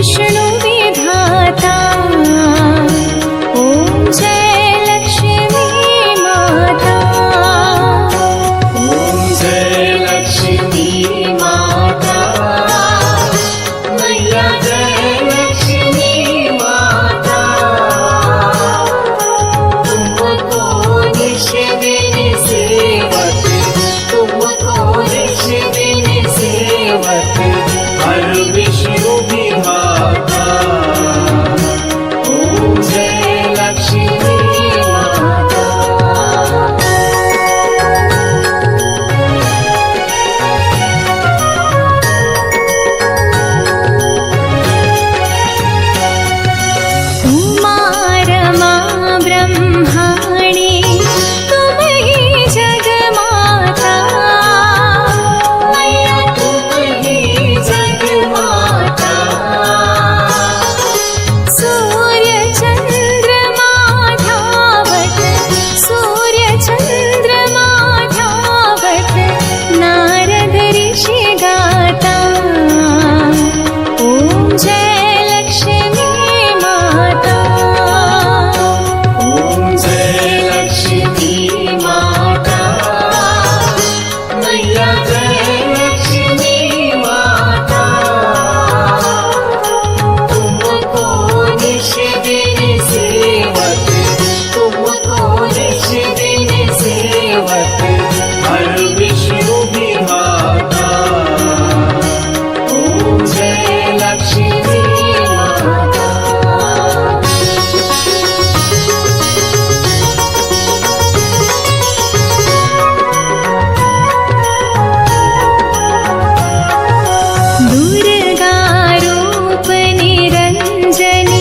विष्णु विधाता। ओम जय लक्ष्मी माता। ओम जय लक्ष्मी माता। मैया जय लक्ष्मी माता। तुमको निश दिन सेवक, तुमको निश दिन सेवक, हर विष्णु विधाता। ओम जय लक्ष्मी माता। उमा रमा ब्रह्माणि तुम ही जगमाता। मैया तुम ही जगमाता। सूर्य चंद्रमा धावत, सूर्य चंद्रमा धावत, नारद ऋषि गाता। ओम जय लक्ष्मी माता। ओम जय लक्ष्मी माता। मैया जय लक्ष्मी माता। तुमको निश दिन सेवक, तुमको निश दिन सेवक, हर विष्णु विधाता। ओम जय लक्ष्मी माता। दुर्गा रूप निरंजनी,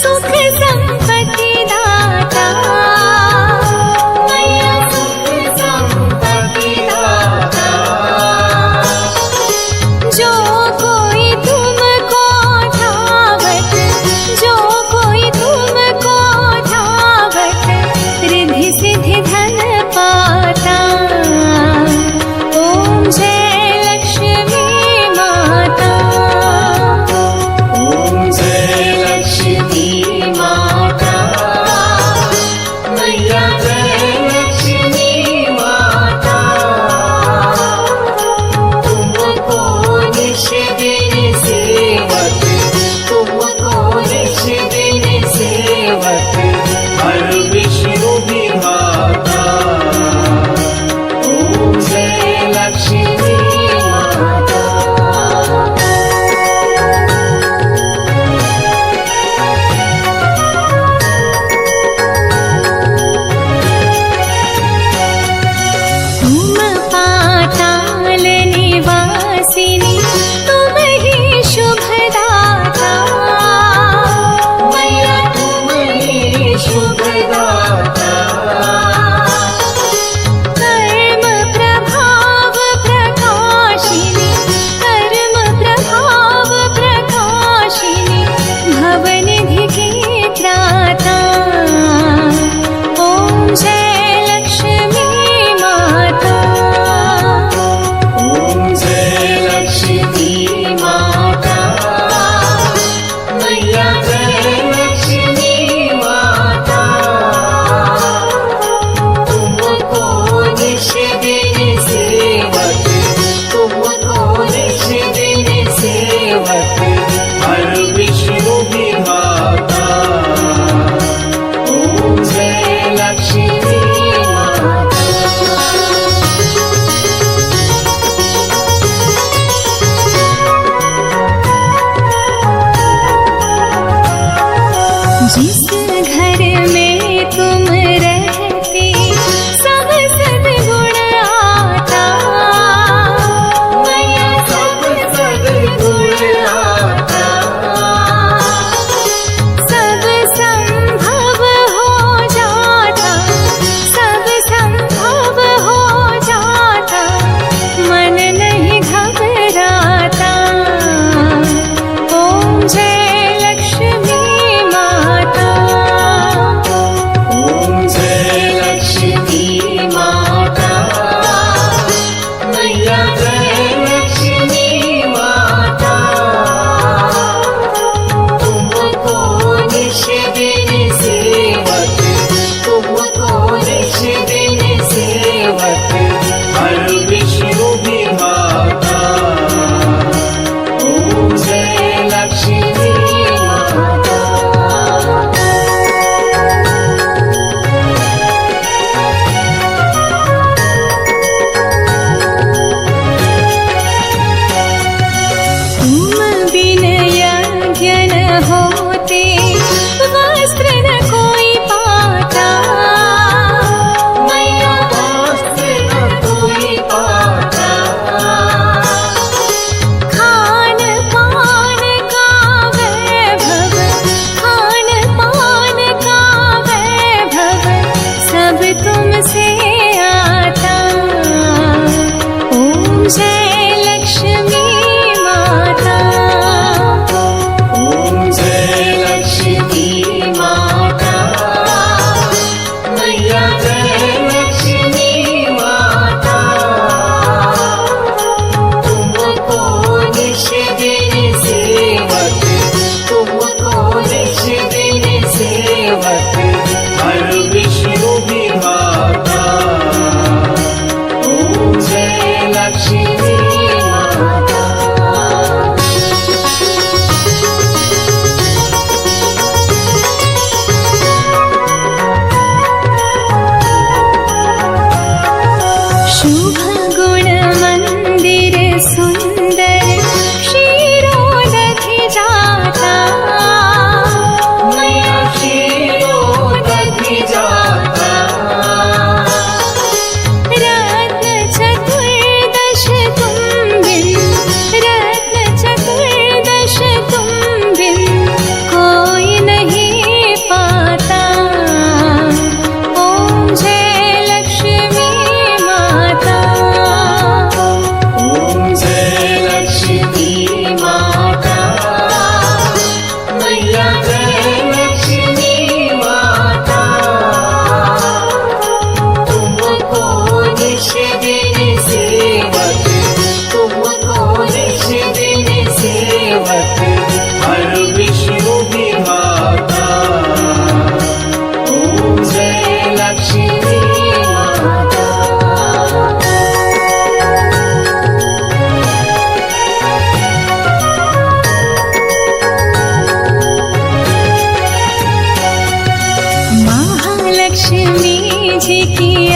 सुख संपत्ति दाता। मैया सुख संपत्ति दाता। जो कोई तुमको धावत, जो कोई तुमको धावत, रिद्धि सिद्धि धन पाता। ओम जय लक्ष्मी माता। ओम जय लक्ष्मी माता। मैया जय लक्ष्मी माता। तुमको निश दिन सेवक, तुमको निश दिन सेवक, हर विष्णु विधाता। ओम जय लक्ष्मी माता। तुम पाताल निवासिनी, तुम ही शुभदाता। मैया तुम ही शुभदाता। कर्म प्रभाव प्रकाशिनी, कर्म प्रभाव प्रकाशिनी, भवनिधि की त्राता। ओम जय लक्ष्मी माता। ओम जय लक्ष्मी माता। मैया जय लक्ष्मी माता। तुमको निश दिन सेवक, तुमको निश दिन सेवक, हर विष्णु विधाता। ओम जय लक्ष्मी माता। जिस घर में तुम रहते, सब सद्गुण आता। मैया सब सद्गुण आता। सब संभव हो जाता, सब संभव हो जाता, मन नहीं घबराता। ओम जय लक्ष्मी माता। झिकी